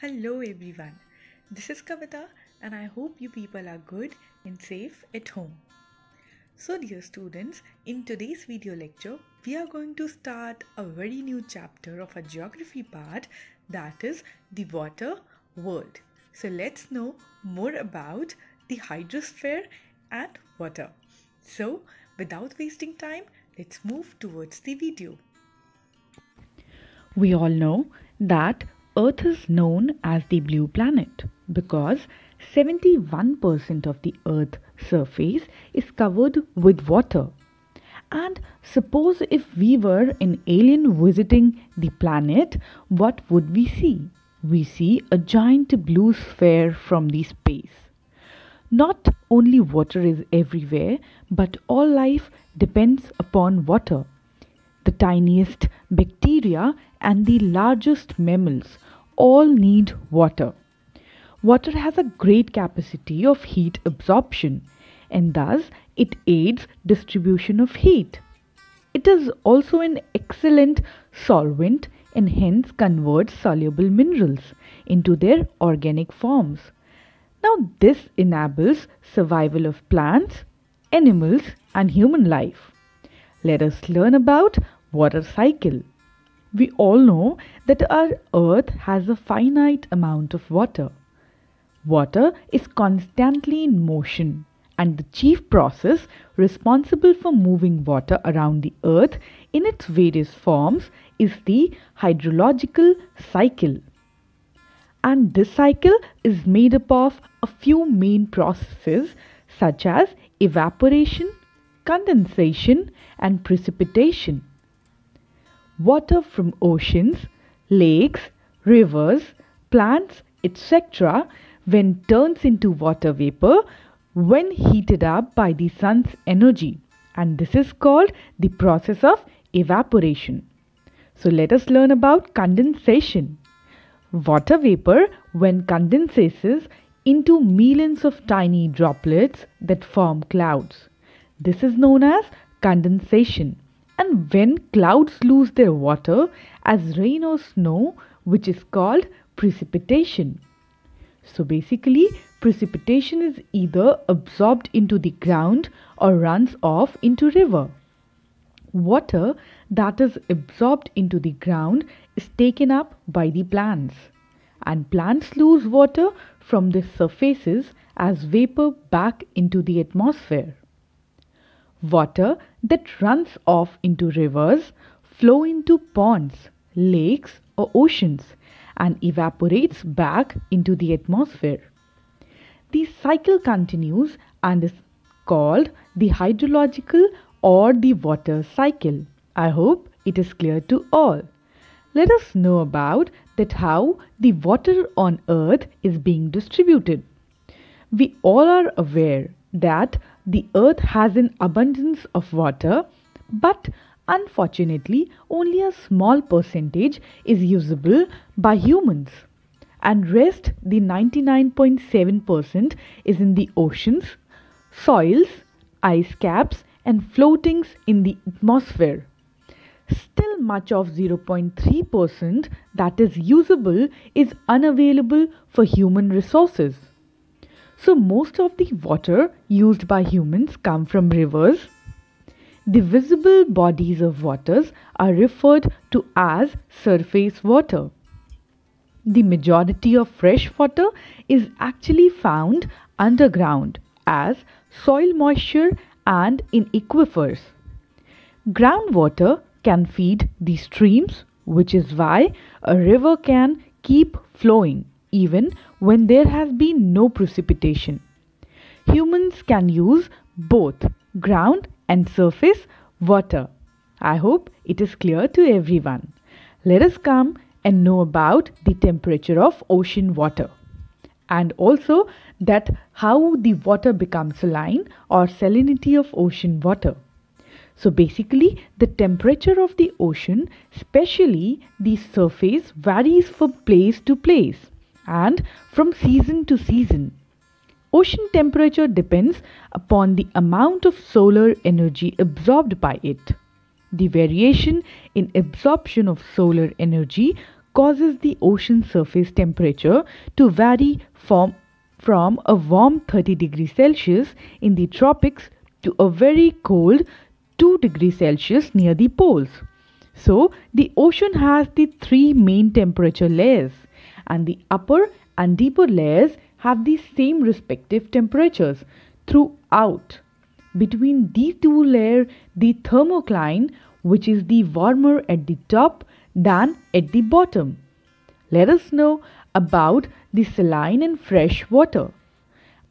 Hello everyone, this is Kavita and I hope you people are good and safe at home. So dear students, in today's video lecture, we are going to start a very new chapter of our geography part, that is the water world. So let's know more about the hydrosphere and water. So without wasting time, let's move towards the video. We all know that Earth is known as the blue planet because 71% of the Earth's surface is covered with water. And suppose if we were an alien visiting the planet, what would we see? We see a giant blue sphere from the space. Not only water is everywhere, but all life depends upon water. The tiniest bacteria and the largest mammals all need water. Water has a great capacity of heat absorption and thus it aids distribution of heat. It is also an excellent solvent and hence converts soluble minerals into their organic forms. Now this enables survival of plants, animals and human life. Let us learn about water cycle. We all know that our earth has a finite amount of water. Water is constantly in motion and the chief process responsible for moving water around the earth in its various forms is the hydrological cycle. And this cycle is made up of a few main processes such as evaporation, condensation and precipitation. Water from oceans, lakes, rivers, plants, etc. when turns into water vapor when heated up by the sun's energy, and this is called the process of evaporation. So let us learn about condensation. Water vapor when condenses into millions of tiny droplets that form clouds. This is known as condensation. And when clouds lose their water as rain or snow, which is called precipitation. So basically, precipitation is either absorbed into the ground or runs off into river. Water that is absorbed into the ground is taken up by the plants, and plants lose water from their surfaces as vapor back into the atmosphere. Water that runs off into rivers flow into ponds, lakes or oceans and evaporates back into the atmosphere. The cycle continues and is called the hydrological or the water cycle. I hope it is clear to all. Let us know about that how the water on earth is being distributed. We all are aware that the earth has an abundance of water, but unfortunately only a small percentage is usable by humans, and rest the 99.7% is in the oceans, soils, ice caps and floatings in the atmosphere. Still much of 0.3% that is usable is unavailable for human resources. So most of the water used by humans come from rivers. The visible bodies of waters are referred to as surface water. The majority of fresh water is actually found underground as soil moisture and in aquifers. Groundwater can feed the streams, which is why a river can keep flowing even when there has been no precipitation. Humans can use both ground and surface water. I hope it is clear to everyone. Let us come and know about the temperature of ocean water and also that how the water becomes saline or salinity of ocean water. So basically the temperature of the ocean, especially the surface, varies from place to place and from season to season. Ocean temperature depends upon the amount of solar energy absorbed by it. The variation in absorption of solar energy causes the ocean surface temperature to vary from a warm 30 degrees Celsius in the tropics to a very cold 2 degrees Celsius near the poles. So, the ocean has the three main temperature layers, and the upper and deeper layers have the same respective temperatures throughout. Between these two layers, the thermocline, which is the warmer at the top than at the bottom. Let us know about the saline and fresh water.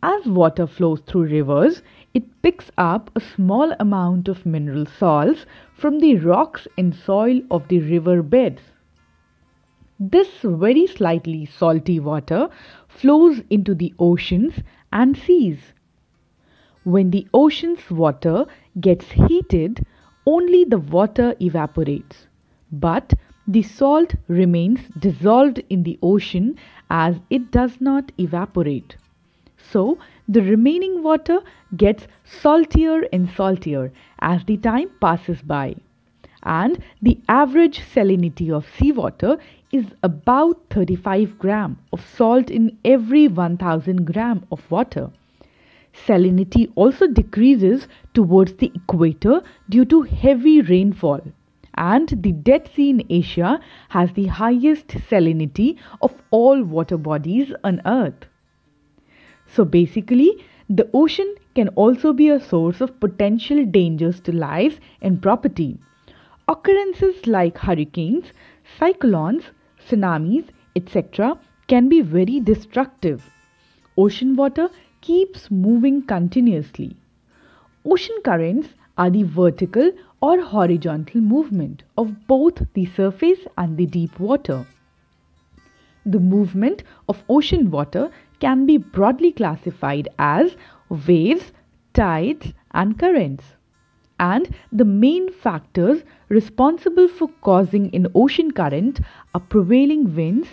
As water flows through rivers, it picks up a small amount of mineral salts from the rocks and soil of the river beds. This very slightly salty water flows into the oceans and seas. When the ocean's water gets heated, only the water evaporates, but the salt remains dissolved in the ocean as it does not evaporate. So, the remaining water gets saltier and saltier as the time passes by. And the average salinity of seawater is about 35 gram of salt in every 1000 gram of water. Salinity also decreases towards the equator due to heavy rainfall, and the Dead Sea in Asia has the highest salinity of all water bodies on Earth. So basically, the ocean can also be a source of potential dangers to lives and property. Occurrences like hurricanes, cyclones, tsunamis, etc. can be very destructive. Ocean water keeps moving continuously. Ocean currents are the vertical or horizontal movement of both the surface and the deep water. The movement of ocean water can be broadly classified as waves, tides, and currents. And the main factors responsible for causing an ocean current are prevailing winds,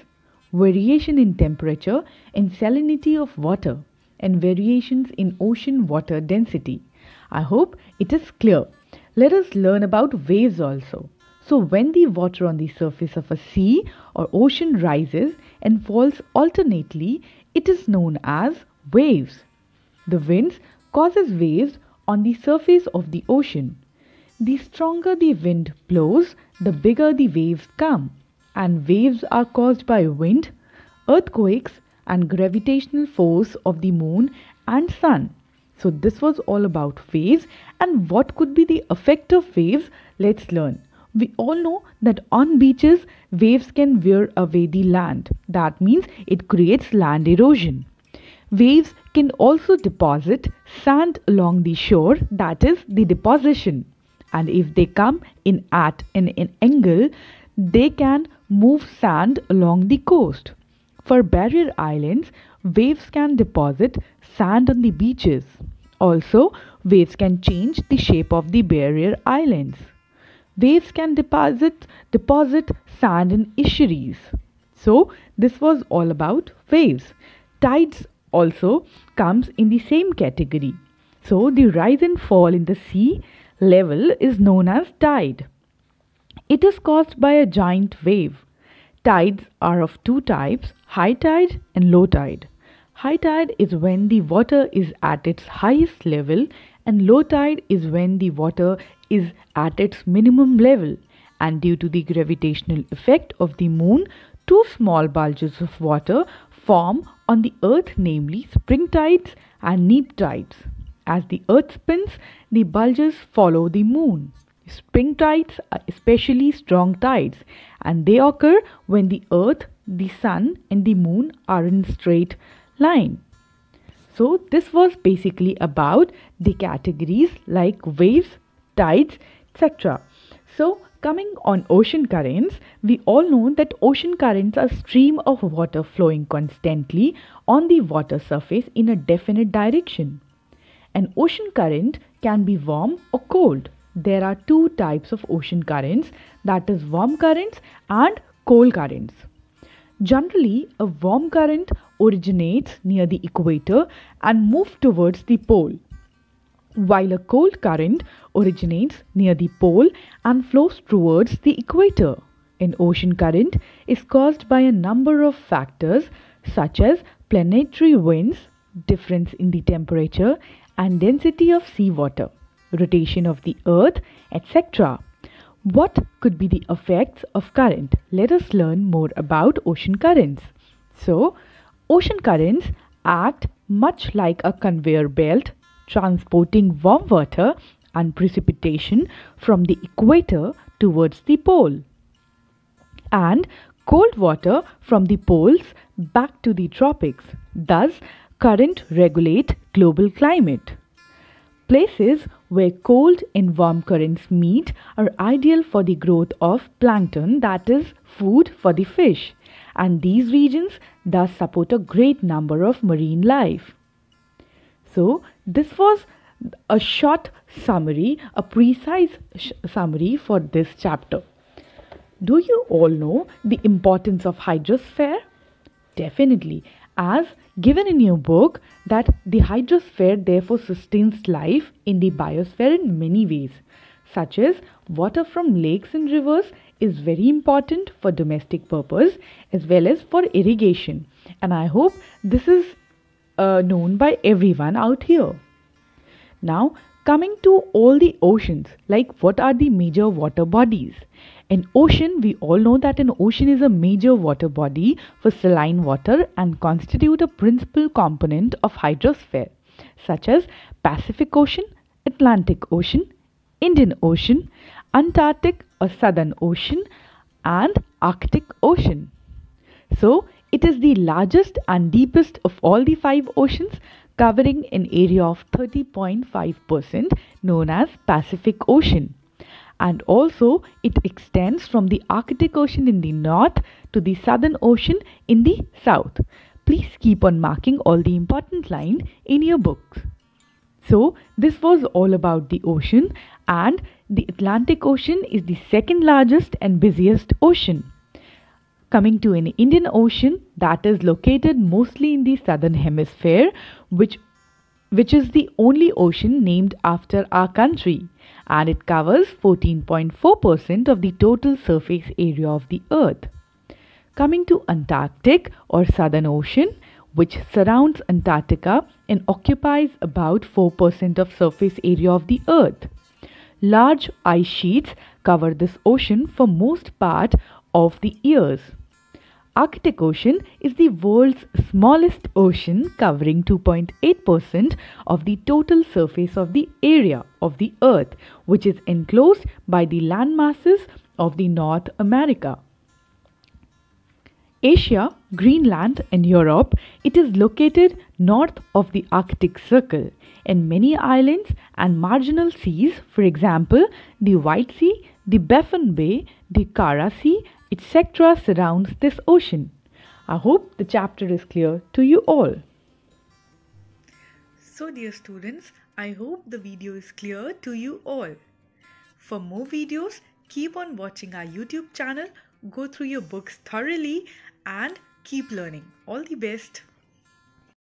variation in temperature and salinity of water, and variations in ocean water density. I hope it is clear. Let us learn about waves also. So when the water on the surface of a sea or ocean rises and falls alternately, it is known as waves. The winds causes waves on the surface of the ocean. The stronger the wind blows, the bigger the waves come. And waves are caused by wind, earthquakes, and gravitational force of the moon and sun. So this was all about waves, and what could be the effect of waves? Let's learn. We all know that on beaches, waves can wear away the land. That means it creates land erosion. Waves can also deposit sand along the shore, that is the deposition. And if they come in at an angle, they can move sand along the coast. For barrier islands, waves can deposit sand on the beaches. Also, waves can change the shape of the barrier islands. Waves can deposit sand in estuaries. So, this was all about waves. Tides also comes in the same category. So, the rise and fall in the sea level is known as tide. It is caused by a giant wave. Tides are of two types, high tide and low tide. High tide is when the water is at its highest level, and low tide is when the water is at its minimum level. And due to the gravitational effect of the moon, two small bulges of water form on the earth, namely spring tides and neap tides. As the earth spins, the bulges follow the moon. Spring tides are especially strong tides, and they occur when the earth, the sun, and the moon are in straight line. So this was basically about the categories like waves, tides, etc. So coming on ocean currents, we all know that ocean currents are a stream of water flowing constantly on the water surface in a definite direction. An ocean current can be warm or cold. There are two types of ocean currents, that is warm currents and cold currents. Generally, a warm current originates near the equator and moves towards the pole, while a cold current originates near the pole and flows towards the equator. An ocean current is caused by a number of factors such as planetary winds, difference in the temperature and density of seawater, rotation of the earth, etc. What could be the effects of current? Let us learn more about ocean currents. So, ocean currents act much like a conveyor belt, transporting warm water and precipitation from the equator towards the pole, and cold water from the poles back to the tropics. Thus, current regulate global climate. Places where cold and warm currents meet are ideal for the growth of plankton, that is, food for the fish, and these regions thus support a great number of marine life. So, this was a short summary, a precise summary for this chapter. Do you all know the importance of hydrosphere? Definitely, as given in your book that the hydrosphere therefore sustains life in the biosphere in many ways, such as water from lakes and rivers is very important for domestic purpose as well as for irrigation, and I hope this is known by everyone out here. Now, coming to all the oceans, like what are the major water bodies? An ocean, we all know that an ocean is a major water body for saline water and constitute a principal component of hydrosphere, such as Pacific Ocean, Atlantic Ocean, Indian Ocean, Antarctic or Southern Ocean, and Arctic Ocean. So, it is the largest and deepest of all the 5 oceans, covering an area of 30.5% known as Pacific Ocean. And also it extends from the Arctic Ocean in the north to the Southern Ocean in the south. Please keep on marking all the important lines in your books. So this was all about the ocean, and the Atlantic Ocean is the second largest and busiest ocean. Coming to an Indian Ocean, that is located mostly in the southern hemisphere, which is the only ocean named after our country, and it covers 14.4% of the total surface area of the earth. Coming to Antarctic or Southern Ocean, which surrounds Antarctica and occupies about 4% of surface area of the earth. Large ice sheets cover this ocean for most part of the years. Arctic Ocean is the world's smallest ocean, covering 2.8% of the total surface of the area of the earth, which is enclosed by the land masses of the North America. Asia, Greenland and Europe, it is located north of the Arctic Circle, and many islands and marginal seas, for example, the White Sea, the Baffin Bay, the Kara Sea, etc. surrounds this ocean. I hope the chapter is clear to you all. So dear students, I hope the video is clear to you all. For more videos, keep on watching our YouTube channel, go through your books thoroughly and keep learning. All the best.